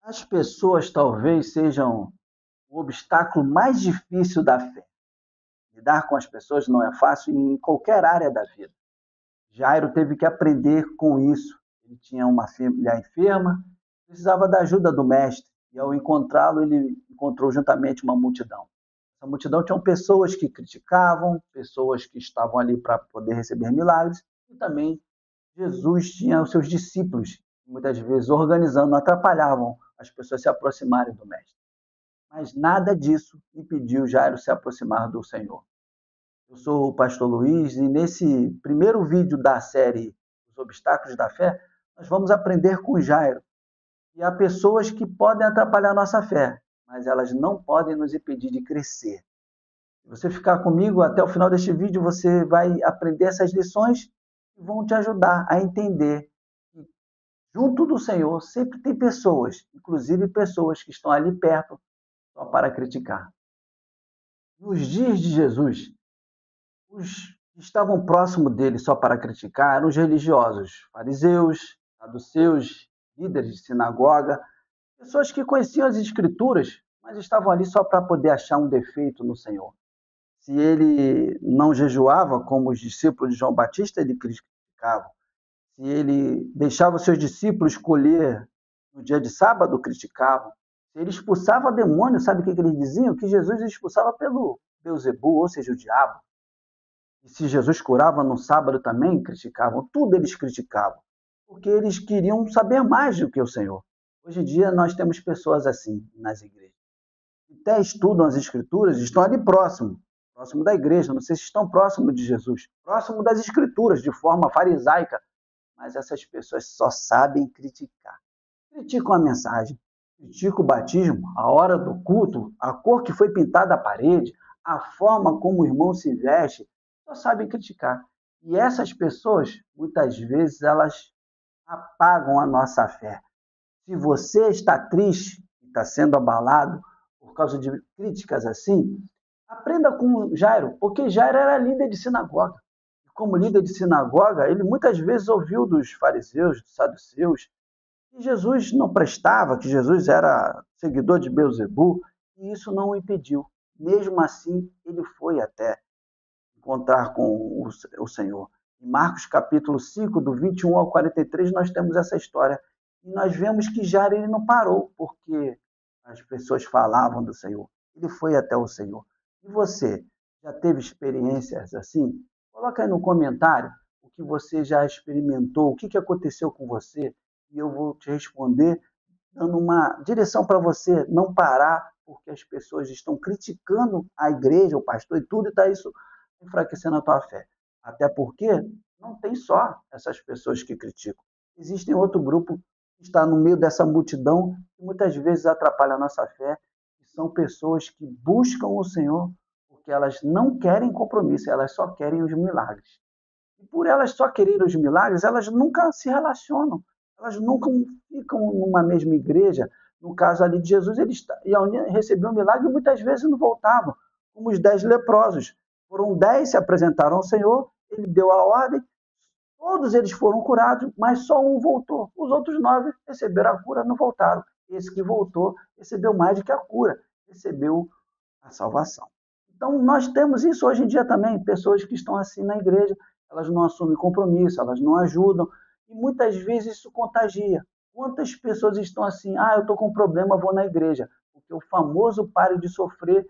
As pessoas talvez sejam o obstáculo mais difícil da fé. Lidar com as pessoas não é fácil em qualquer área da vida. Jairo teve que aprender com isso. Ele tinha uma filha enferma, precisava da ajuda do mestre, e ao encontrá-lo, ele encontrou juntamente uma multidão. Essa multidão tinha pessoas que criticavam, pessoas que estavam ali para poder receber milagres, e também Jesus tinha os seus discípulos, que muitas vezes organizando, atrapalhavam as pessoas se aproximarem do mestre. Mas nada disso impediu Jairo se aproximar do Senhor. Eu sou o pastor Luiz e nesse primeiro vídeo da série Os Obstáculos da Fé, nós vamos aprender com Jairo. E há pessoas que podem atrapalhar a nossa fé, mas elas não podem nos impedir de crescer. Se você ficar comigo até o final deste vídeo, você vai aprender essas lições que vão te ajudar a entender que junto do Senhor sempre tem pessoas, inclusive pessoas que estão ali perto só para criticar. Nos dias de Jesus, os que estavam próximos dele só para criticar eram os religiosos, fariseus, saduceus, líderes de sinagoga, pessoas que conheciam as escrituras, mas estavam ali só para poder achar um defeito no Senhor. Se ele não jejuava, como os discípulos de João Batista, ele criticava. Se ele deixava os seus discípulos escolher no dia de sábado, criticavam. Se ele expulsava demônios, sabe o que eles diziam? Que Jesus expulsava pelo Beelzebul, ou seja, o diabo. E se Jesus curava no sábado também, criticavam. Tudo eles criticavam, porque eles queriam saber mais do que o Senhor. Hoje em dia nós temos pessoas assim nas igrejas. Até estudam as escrituras, estão ali próximo da igreja, não sei se estão próximo de Jesus, próximo das escrituras, de forma farisaica, mas essas pessoas só sabem criticar. Criticam a mensagem, criticam o batismo, a hora do culto, a cor que foi pintada à parede, a forma como o irmão se veste, só sabem criticar. E essas pessoas, muitas vezes, elas apagam a nossa fé. Se você está triste, está sendo abalado por causa de críticas assim, aprenda com Jairo, porque Jairo era líder de sinagoga. E como líder de sinagoga, ele muitas vezes ouviu dos fariseus, dos saduceus, que Jesus não prestava, que Jesus era seguidor de Beelzebul, e isso não o impediu. Mesmo assim, ele foi até encontrar com o Senhor. Em Marcos capítulo 5, do 21 ao 43, nós temos essa história. E nós vemos que Jairo ele não parou, porque as pessoas falavam do Senhor. Ele foi até o Senhor. E você, já teve experiências assim? Coloca aí no comentário o que você já experimentou, o que aconteceu com você, e eu vou te responder dando uma direção para você não parar, porque as pessoas estão criticando a igreja, o pastor e tudo, e está isso enfraquecendo a tua fé. Até porque não tem só essas pessoas que criticam. Existem outro grupo que está no meio dessa multidão que muitas vezes atrapalha a nossa fé, e são pessoas que buscam o Senhor porque elas não querem compromisso, elas só querem os milagres. E por elas só quererem os milagres, elas nunca se relacionam, elas nunca ficam numa mesma igreja. No caso ali de Jesus, eles iam receber um milagre e muitas vezes não voltavam, como os 10 leprosos. Foram 10, se apresentaram ao Senhor, ele deu a ordem, todos eles foram curados, mas só um voltou. Os outros 9 receberam a cura, não voltaram. Esse que voltou recebeu mais do que a cura, recebeu a salvação. Então, nós temos isso hoje em dia também, pessoas que estão assim na igreja, elas não assumem compromisso, elas não ajudam, e muitas vezes isso contagia. Quantas pessoas estão assim, eu estou com um problema, vou na igreja, porque o famoso pare de sofrer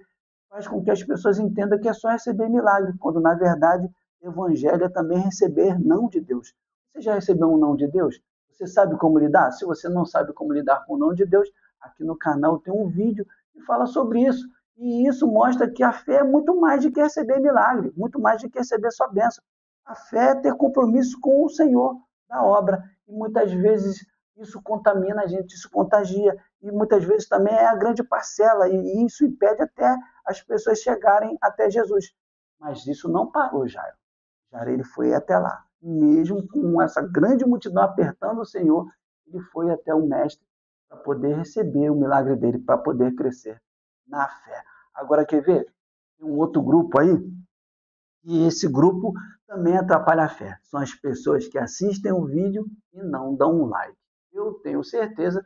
faz com que as pessoas entendam que é só receber milagre, quando na verdade o evangelho é também receber não de Deus. Você já recebeu um não de Deus? Você sabe como lidar? Se você não sabe como lidar com o não de Deus, aqui no canal tem um vídeo que fala sobre isso. E isso mostra que a fé é muito mais do que receber milagre, muito mais do que receber sua bênção. A fé é ter compromisso com o Senhor da obra. E muitas vezes isso contamina a gente, isso contagia. E muitas vezes também é a grande parcela, e isso impede até as pessoas chegarem até Jesus. Mas isso não parou, Jairo. Jairo ele foi até lá. Mesmo com essa grande multidão apertando o Senhor, ele foi até o Mestre para poder receber o milagre dele, para poder crescer na fé. Agora, quer ver? Tem um outro grupo aí, e esse grupo também atrapalha a fé. São as pessoas que assistem o vídeo e não dão um like. Eu tenho certeza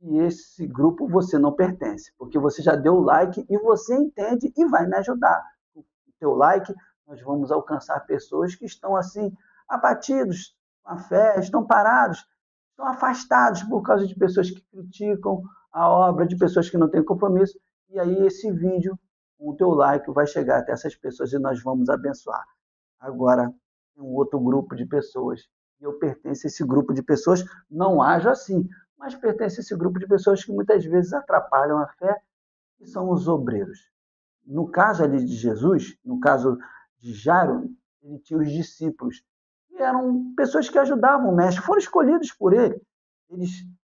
que esse grupo você não pertence, porque você já deu o like e você entende e vai me ajudar. Com o teu like, nós vamos alcançar pessoas que estão assim, abatidos com a fé, estão parados, estão afastados por causa de pessoas que criticam a obra, de pessoas que não têm compromisso. E aí esse vídeo, com o teu like, vai chegar até essas pessoas e nós vamos abençoar. Agora, tem um outro grupo de pessoas, e eu pertenço a esse grupo de pessoas, não ajo assim, mas pertenço a esse grupo de pessoas que muitas vezes atrapalham a fé, que são os obreiros. No caso ali de Jesus, no caso de Jairo, ele tinha os discípulos, que eram pessoas que ajudavam o mestre, foram escolhidos por ele. Eles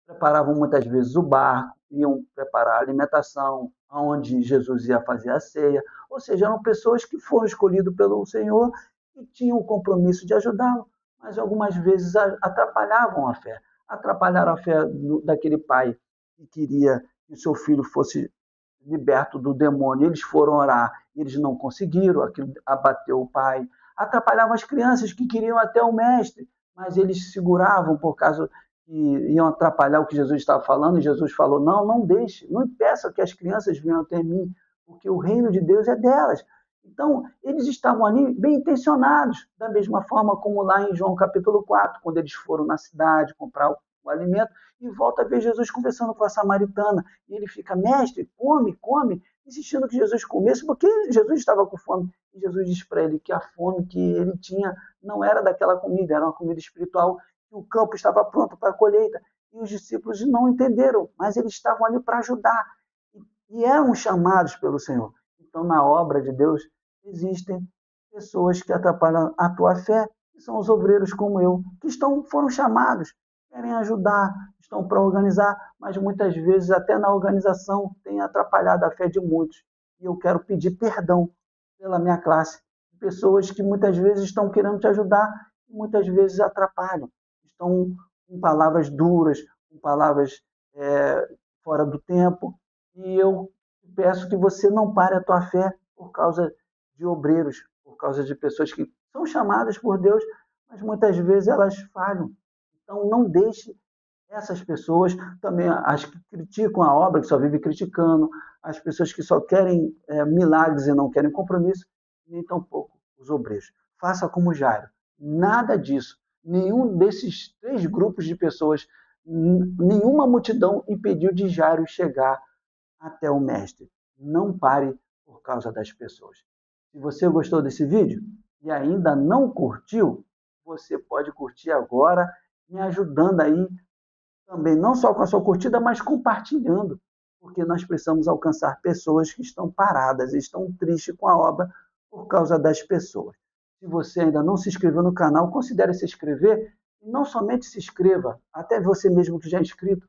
preparavam muitas vezes o barco, iam preparar a alimentação, aonde Jesus ia fazer a ceia, ou seja, eram pessoas que foram escolhidas pelo Senhor e tinham o compromisso de ajudá-lo, mas algumas vezes atrapalhavam a fé. Atrapalharam a fé daquele pai que queria que o seu filho fosse liberto do demônio. Eles foram orar, eles não conseguiram, aquilo abateu o pai. Atrapalhavam as crianças que queriam até o mestre, mas eles seguravam por causa que iam atrapalhar o que Jesus estava falando, e Jesus falou, não, não deixe, não impeça que as crianças venham até mim, porque o reino de Deus é delas. Então, eles estavam ali bem intencionados, da mesma forma como lá em João capítulo 4, quando eles foram na cidade comprar o alimento, e volta a ver Jesus conversando com a samaritana, e ele fica, mestre, come, come, insistindo que Jesus comesse, porque Jesus estava com fome, e Jesus diz para ele que a fome que ele tinha não era daquela comida, era uma comida espiritual, que o campo estava pronto para a colheita, e os discípulos não entenderam, mas eles estavam ali para ajudar, e eram chamados pelo Senhor. Então, na obra de Deus, existem pessoas que atrapalham a tua fé, que são os obreiros como eu, que foram chamados, querem ajudar, estão para organizar, mas muitas vezes até na organização tem atrapalhado a fé de muitos. E eu quero pedir perdão pela minha classe, pessoas que muitas vezes estão querendo te ajudar e muitas vezes atrapalham, estão com palavras duras, com palavras fora do tempo, e eu peço que você não pare a tua fé por causa de obreiros, por causa de pessoas que são chamadas por Deus, mas muitas vezes elas falham. Então, não deixe essas pessoas, também as que criticam a obra, que só vivem criticando, as pessoas que só querem milagres e não querem compromisso, nem tampouco os obreiros. Faça como Jairo. Nada disso. Nenhum desses 3 grupos de pessoas, nenhuma multidão impediu de Jairo chegar até o mestre. Não pare por causa das pessoas. Se você gostou desse vídeo e ainda não curtiu, você pode curtir agora, me ajudando aí também, não só com a sua curtida, mas compartilhando, porque nós precisamos alcançar pessoas que estão paradas, estão tristes com a obra por causa das pessoas. Se você ainda não se inscreveu no canal, considere se inscrever e não somente se inscreva, até você mesmo que já é inscrito,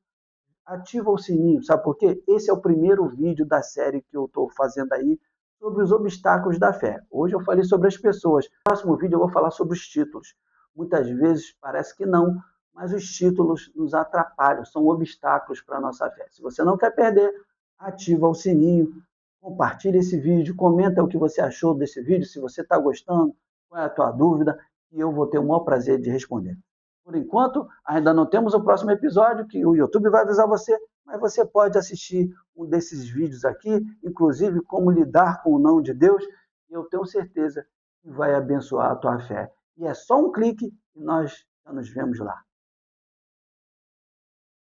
ativa o sininho, sabe por quê? Esse é o primeiro vídeo da série que eu estou fazendo aí sobre os obstáculos da fé. Hoje eu falei sobre as pessoas. No próximo vídeo eu vou falar sobre os títulos. Muitas vezes parece que não, mas os títulos nos atrapalham, são obstáculos para a nossa fé. Se você não quer perder, ativa o sininho, compartilha esse vídeo, comenta o que você achou desse vídeo, se você está gostando, qual é a tua dúvida, e eu vou ter o maior prazer de responder. Por enquanto, ainda não temos o próximo episódio, que o YouTube vai avisar você, mas você pode assistir um desses vídeos aqui, inclusive como lidar com o não de Deus, e eu tenho certeza que vai abençoar a tua fé. E é só um clique e nós já nos vemos lá.